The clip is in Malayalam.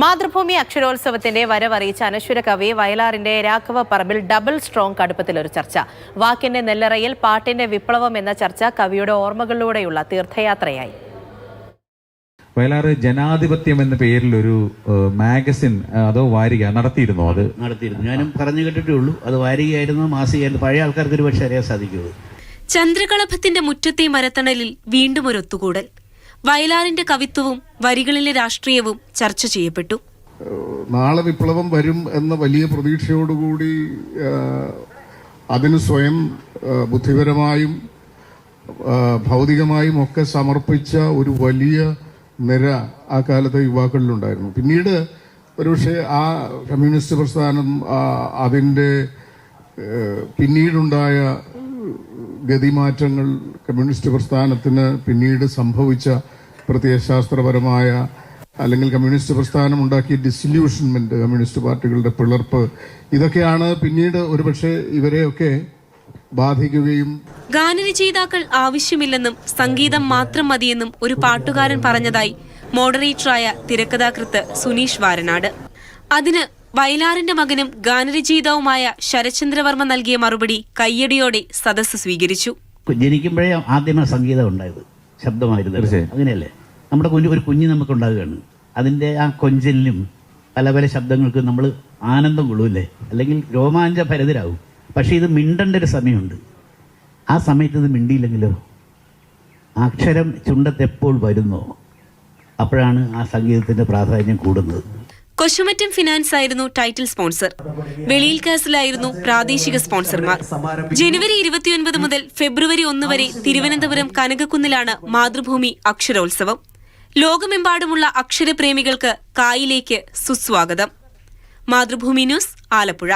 മാതൃഭൂമി അക്ഷരോത്സവത്തിന്റെ വരവറിയിച്ച അനശ്വര കവി വയലാറിന്റെ രാഘവ പറമ്പിൽ ഡബിൾ സ്ട്രോങ് കടുപ്പത്തിലൊരു ചർച്ച. വാക്കിന്റെ നെല്ലറയിൽ പാട്ടിന്റെ വിപ്ലവം എന്ന ചർച്ച കവിയുടെ ഓർമ്മകളിലൂടെയുള്ള തീർത്ഥയാത്രയായി. വയലാർ ജനാധിപത്യം എന്ന പേരിൽ ഒരു മാഗസിൻ അതോ വാരിക നടത്തിയിരുന്നു. ഞാനും പറഞ്ഞു കേട്ടിട്ടേ ഉള്ളൂ. അത് വാരികയായിരുന്നു, മാസികയായിരുന്നു. പഴയ ആൾക്കാർക്ക് ഒരു പക്ഷേ അറിയാൻ സാധിക്കുള്ളൂ. ചന്ദ്രകളഭത്തിന്റെ മുറ്റത്തെ മരത്തണലിൽ വീണ്ടും ഒരു ഒത്തുകൂടൽ. വയലാറിന്റെ കവിത്വവും വരികളിലെ രാഷ്ട്രീയവും ചർച്ച ചെയ്യപ്പെട്ടു. നാളെ വിപ്ലവം വരും എന്ന വലിയ പ്രതീക്ഷയോടുകൂടി അതിന് സ്വയം ബുദ്ധിപരമായും ഭൗതികമായും ഒക്കെ സമർപ്പിച്ച ഒരു വലിയ നിര ആ കാലത്തെ യുവാക്കളിലുണ്ടായിരുന്നു. പിന്നീട് ഒരുപക്ഷെ ആ കമ്മ്യൂണിസ്റ്റ് പ്രസ്ഥാനം അതിൻ്റെ പിന്നീടുണ്ടായ ഗതിമാറ്റങ്ങൾ, കമ്മ്യൂണിസ്റ്റ് പ്രസ്ഥാനത്തിന് പിന്നീട് സംഭവിച്ച പ്രത്യയശാസ്ത്രപരമായ അല്ലെങ്കിൽ കമ്മ്യൂണിസ്റ്റ് പ്രസ്ഥാനം ഉണ്ടാക്കിയ ഡിസില്യൂഷൻമെന്റ്, കമ്മ്യൂണിസ്റ്റ് പാർട്ടികളുടെ പിളർപ്പ്, ഇതൊക്കെയാണ് പിന്നീട് ഒരുപക്ഷെ ഇവരെയൊക്കെ ബാധിക്കുകയും. ഗാനരചയിതാക്കൾ ആവശ്യമില്ലെന്നും സംഗീതം മാത്രം മതിയെന്നും ഒരു പാട്ടുകാരൻ പറഞ്ഞതായി മോഡറേറ്ററായ തിരക്കഥാകൃത്ത് സുനീഷ് വാരനാട്. അതിന് വയലാറിന്റെ മകനും ഗാനരചയിതാവുമായ ശരചന്ദ്രവർമ്മ നൽകിയ മറുപടി കയ്യടിയോടെ സദസ്സ് സ്വീകരിച്ചു. ജനിക്കുമ്പോഴേ ആദ്യമേ സംഗീതം ഉണ്ടായത്, ശബ്ദമായിരുന്നു. അങ്ങനെയല്ലേ നമ്മുടെ ഒരു കുഞ്ഞ് നമുക്കുണ്ടാകുകയാണ്. അതിൻ്റെ ആ കൊഞ്ചലിനും പല പല ശബ്ദങ്ങൾക്കും നമ്മൾ ആനന്ദം കൊള്ളൂല്ലേ, അല്ലെങ്കിൽ രോമാഞ്ചഭരിതരാകും. പക്ഷേ ഇത് മിണ്ടേണ്ട ഒരു സമയമുണ്ട്. ആ സമയത്ത് ഇത് മിണ്ടിയില്ലെങ്കിലോ, അക്ഷരം ചുണ്ടത്തെപ്പോൾ വരുന്നോ അപ്പോഴാണ് ആ സംഗീതത്തിന്റെ പ്രാധാന്യം കൂടുന്നത്. കൊശുമറ്റം ഫിനാൻസ് ആയിരുന്നു ടൈറ്റിൽ സ്പോൺസർ. വെളിയിൽ കാസിലായിരുന്നു പ്രാദേശിക സ്പോൺസർമാർ. ജനുവരി 29 മുതൽ ഫെബ്രുവരി 1 വരെ തിരുവനന്തപുരം കനകക്കുന്നിലാണ് മാതൃഭൂമി അക്ഷരോത്സവം. ലോകമെമ്പാടുമുള്ള അക്ഷരപ്രേമികൾക്ക് കായിലേക്ക് സുസ്വാഗതം. മാതൃഭൂമി ന്യൂസ്, ആലപ്പുഴ.